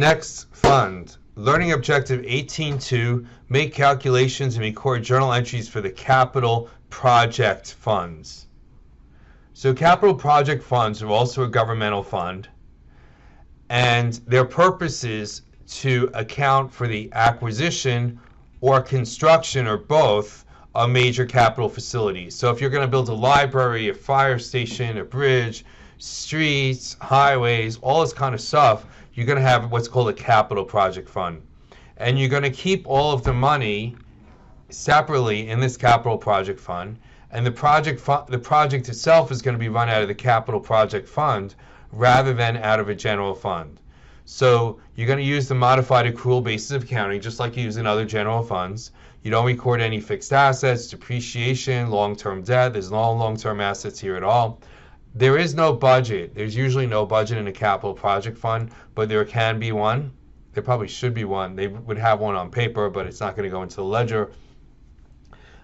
Next fund. Learning Objective 18-2, make calculations and record journal entries for the capital project funds. So capital project funds are also a governmental fund, and their purpose is to account for the acquisition or construction or both of major capital facilities. So if you're going to build a library, a fire station, a bridge, streets, highways, all this kind of stuff, you're going to have what's called a capital project fund. And you're going to keep all of the money separately in this capital project fund. And the project itself is going to be run out of the capital project fund rather than out of a general fund. So you're going to use the modified accrual basis of accounting, just like you use in other general funds. You don't record any fixed assets, depreciation, long-term debt. There's no long-term assets here at all. There is no budget. There's usually no budget in a capital project fund, but there can be one. There probably should be one. They would have one on paper, but it's not going to go into the ledger.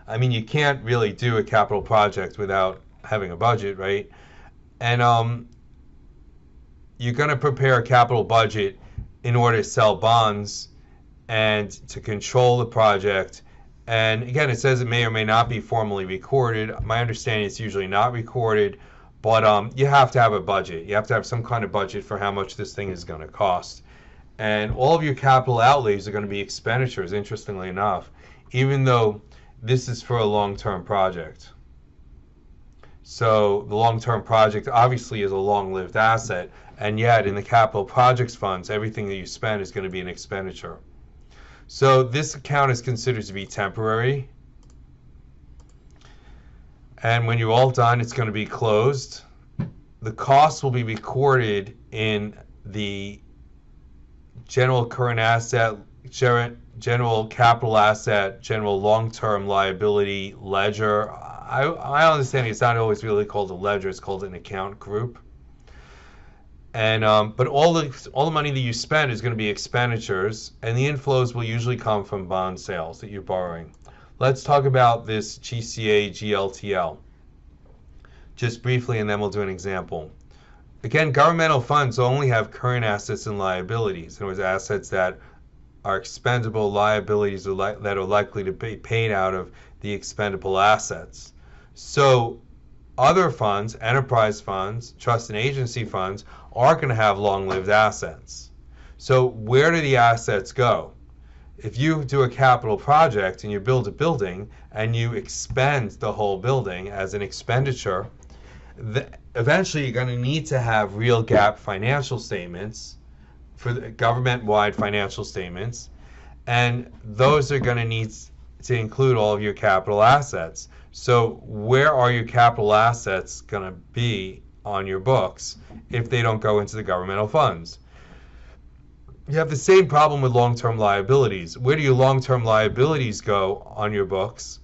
I mean, you can't really do a capital project without having a budget, right? And you're going to prepare a capital budget in order to sell bonds and to control the project. And again, it says it may or may not be formally recorded. My understanding is it's usually not recorded, but you have to have a budget. You have to have some kind of budget for how much this thing is going to cost. And all of your capital outlays are going to be expenditures, interestingly enough, even though this is for a long-term project. So the long-term project obviously is a long-lived asset, and yet in the capital projects funds, everything that you spend is going to be an expenditure. So this account is considered to be temporary. And when you're all done, it's going to be closed. The costs will be recorded in the general current asset, general capital asset, general long-term liability ledger. I understand it's not always really called a ledger, it's called an account group. And but all the money that you spend is going to be expenditures, and the inflows will usually come from bond sales that you're borrowing. Let's talk about this GCA GLTL just briefly, and then we'll do an example. Again, governmental funds only have current assets and liabilities. In other words, assets that are expendable, liabilities that are likely to be paid out of the expendable assets. So other funds, enterprise funds, trust and agency funds, are going to have long-lived assets. So where do the assets go? If you do a capital project and you build a building and you expend the whole building as an expenditure, eventually you're going to need to have real GAAP financial statements for the government-wide financial statements, and those are going to need to include all of your capital assets. So where are your capital assets going to be on your books if they don't go into the governmental funds? You have the same problem with long-term liabilities. Where do your long-term liabilities go on your books?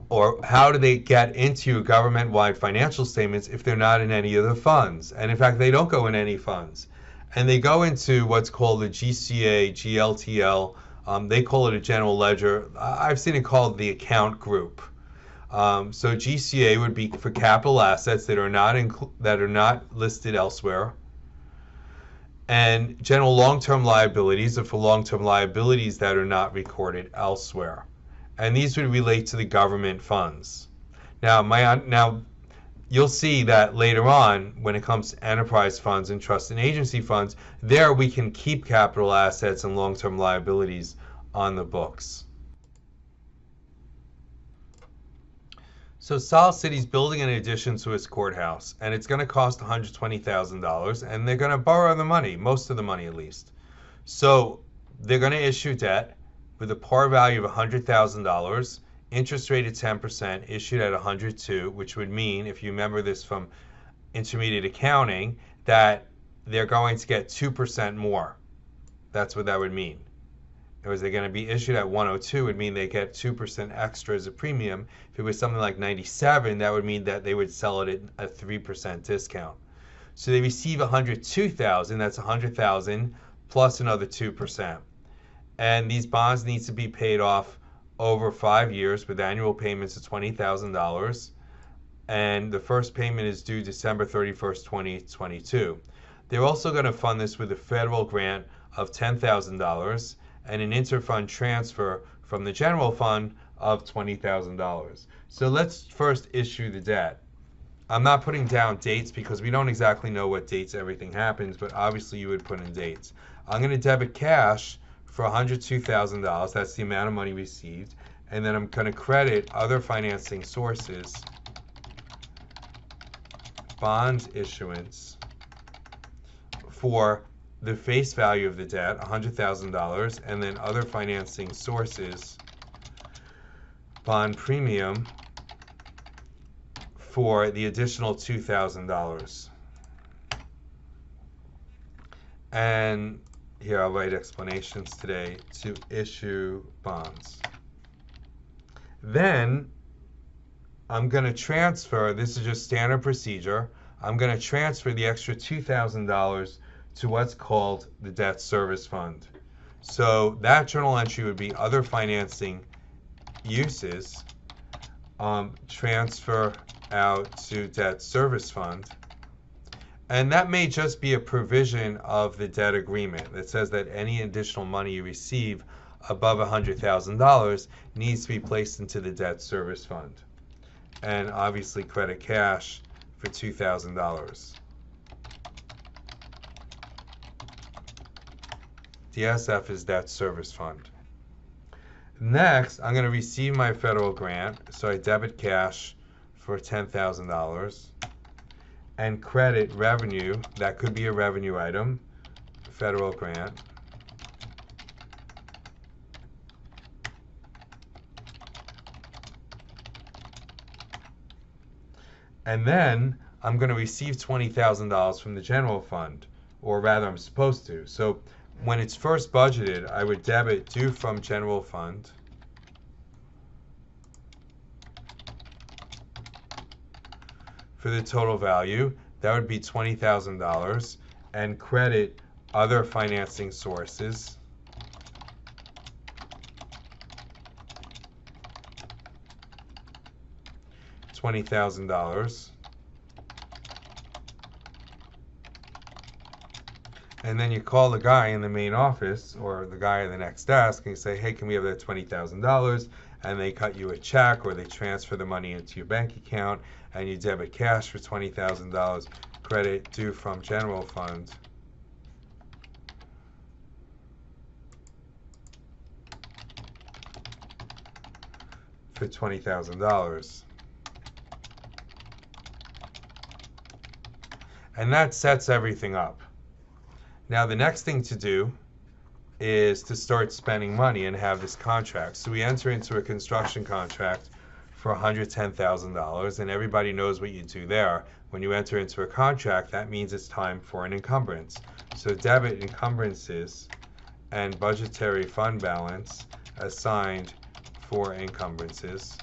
Or how do they get into your government-wide financial statements if they're not in any of the funds? And in fact, they don't go in any funds. And they go into what's called the GCA, GLTL. They call it a general ledger. I've seen it called the account group. So GCA would be for capital assets that are not listed elsewhere. And general long-term liabilities are for long-term liabilities that are not recorded elsewhere. And these would relate to the government funds. Now you'll see that later on, when it comes to enterprise funds and trust and agency funds, there we can keep capital assets and long-term liabilities on the books. So Salt City's building an addition to its courthouse, and it's going to cost $120,000, and they're going to borrow the money, most of the money at least. So they're going to issue debt with a par value of $100,000, interest rate at 10%, issued at 102, which would mean, if you remember this from intermediate accounting, that they're going to get 2% more. That's what that would mean. In other words, they're going to be issued at 102, it would mean they get 2% extra as a premium. If it was something like 97, that would mean that they would sell it at a 3% discount. So they receive 102,000, that's 100,000 plus another 2%. And these bonds need to be paid off over 5 years with annual payments of $20,000. And the first payment is due December 31st, 2022. They're also going to fund this with a federal grant of $10,000 and an interfund transfer from the general fund of $20,000. So let's first issue the debt. I'm not putting down dates because we don't exactly know what dates everything happens, but obviously you would put in dates. I'm going to debit cash for $102,000. That's the amount of money received. And then I'm going to credit other financing sources, bond issuance, for the face value of the debt, $100,000, and then other financing sources, bond premium, for the additional $2,000. And here I'll write explanations today to issue bonds. Then I'm going to transfer, this is just standard procedure, I'm going to transfer the extra $2,000 to what's called the debt service fund. So that journal entry would be other financing uses, transfer out to debt service fund. And that may just be a provision of the debt agreement that says that any additional money you receive above $100,000 needs to be placed into the debt service fund. And obviously credit cash for $2,000. DSF is debt service fund. Next, I'm going to receive my federal grant, so I debit cash for $10,000 and credit revenue, that could be a revenue item, federal grant, and then I'm going to receive $20,000 from the general fund, or rather I'm supposed to. So when it's first budgeted, I would debit due from general fund, for the total value, that would be $20,000, and credit other financing sources, $20,000. And then you call the guy in the main office or the guy at the next desk and you say, hey, can we have that $20,000? And they cut you a check or they transfer the money into your bank account and you debit cash for $20,000, credit due from general fund. For $20,000. And that sets everything up. Now the next thing to do is to start spending money and have this contract. So we enter into a construction contract for $110,000, and everybody knows what you do there. When you enter into a contract, that means it's time for an encumbrance. So debit encumbrances and budgetary fund balance assigned for encumbrances.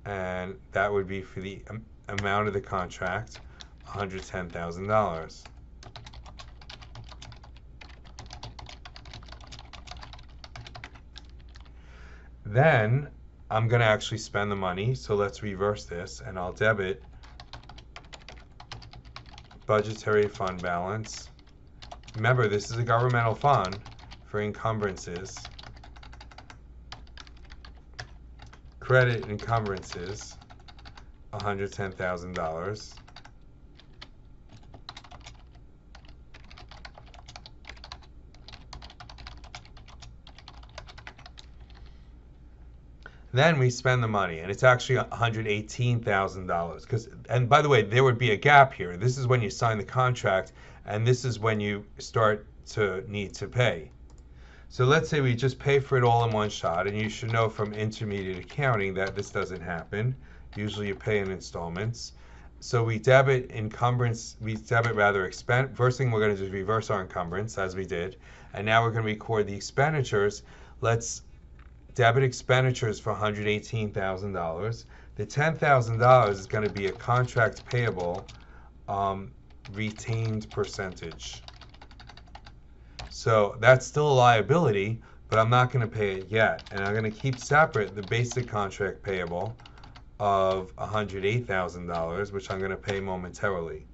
And that would be for the amount of the contract, $110,000. Then I'm going to actually spend the money, so let's reverse this, and I'll debit budgetary fund balance. Remember, this is a governmental fund for encumbrances. Credit encumbrances, $110,000. Then we spend the money, and it's actually $118,000. And by the way, there would be a gap here. This is when you sign the contract, and this is when you start to need to pay. So let's say we just pay for it all in one shot, and you should know from intermediate accounting that this doesn't happen. Usually you pay in installments. So we debit expense. First thing we're going to do is reverse our encumbrance, as we did. And now we're going to record the expenditures. Let's debit expenditures for $118,000. The $10,000 is going to be a contract payable retained percentage. So that's still a liability, but I'm not going to pay it yet. And I'm going to keep separate the basic contract payable of $108,000, which I'm going to pay momentarily.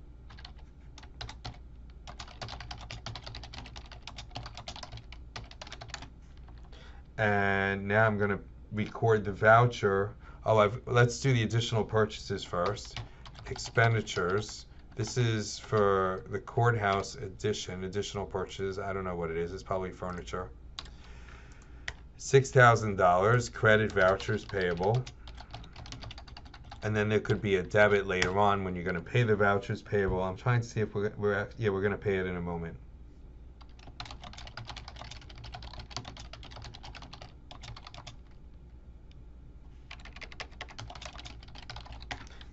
And now I'm going to record the voucher. Oh, let's do the additional purchases first. Expenditures. This is for the courthouse additional purchases. I don't know what it is. It's probably furniture. $6,000 credit vouchers payable. And then there could be a debit later on when you're going to pay the vouchers payable. I'm trying to see if we're going to pay it in a moment.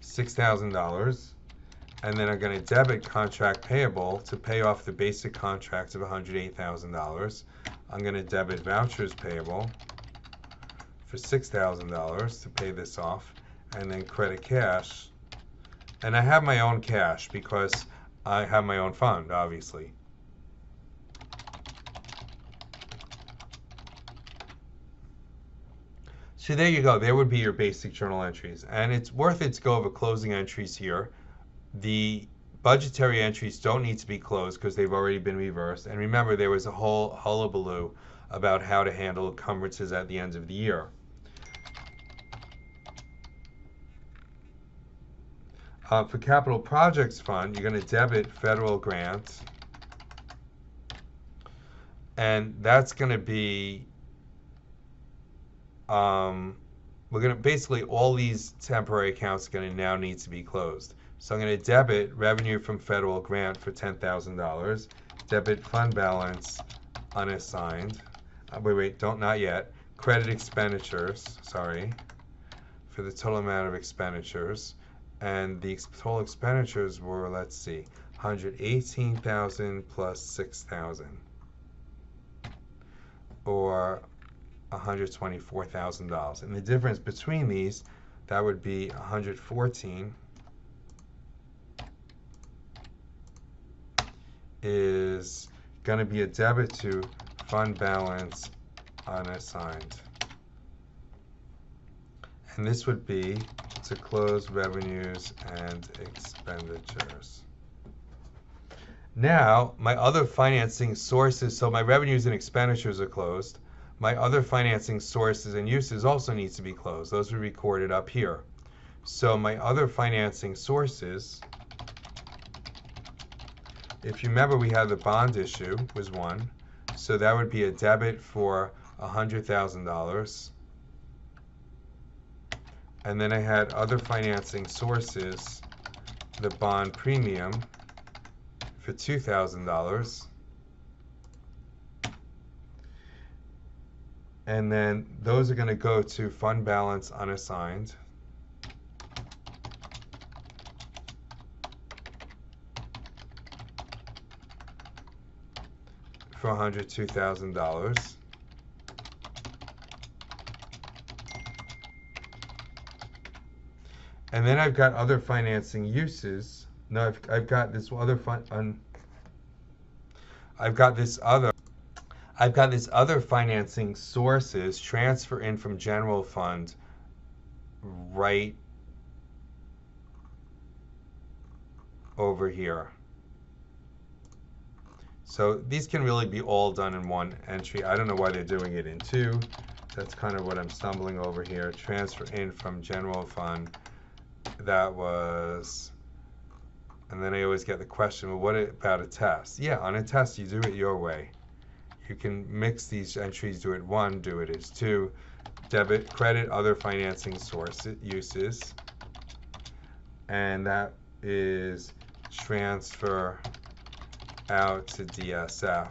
$6,000. And then I'm going to debit contract payable to pay off the basic contract of $108,000. I'm going to debit vouchers payable for $6,000 to pay this off, and then credit cash. And I have my own cash because I have my own fund, obviously. So there you go. There would be your basic journal entries. And it's worth it to go over closing entries here. The budgetary entries don't need to be closed because they've already been reversed. And remember, there was a whole hullabaloo about how to handle encumbrances at the end of the year. For capital projects fund, you're going to debit federal grant. And that's going to be we're going to basically all these temporary accounts are going to now need to be closed. So I'm going to debit revenue from federal grant for $10,000, debit fund balance unassigned. Not yet. Credit expenditures, sorry, for the total amount of expenditures. And the total expenditures were, let's see, $118,000 plus $6,000, or $124,000. And the difference between these, that would be $114,000 is going to be a debit to fund balance unassigned. And this would be to close revenues and expenditures. Now, my other financing sources, so my revenues and expenditures are closed. My other financing sources and uses also need to be closed. Those are recorded up here. So my other financing sources, if you remember, we had the bond issue was one. So that would be a debit for $100,000. And then I had other financing sources, the bond premium for $2,000. And then those are going to go to fund balance unassigned. For $102,000. And then I've got other financing uses. No, I've got this other I've got this other financing sources transfer in from general fund right over here. So these can really be all done in one entry. I don't know why they're doing it in two. That's kind of what I'm stumbling over here. Transfer in from general fund. That was, and then I always get the question, well, what about a test? Yeah, on a test, you do it your way. You can mix these entries, do it one, do it as two. Debit, credit, other financing source uses. And that is transfer out to DSF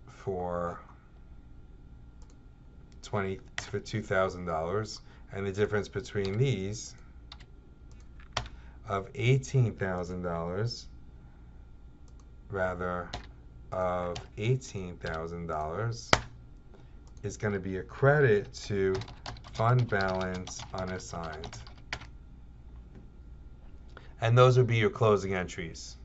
for $2,000. And the difference between these of $18,000, rather of $18,000, is going to be a credit to fund balance unassigned. And those would be your closing entries.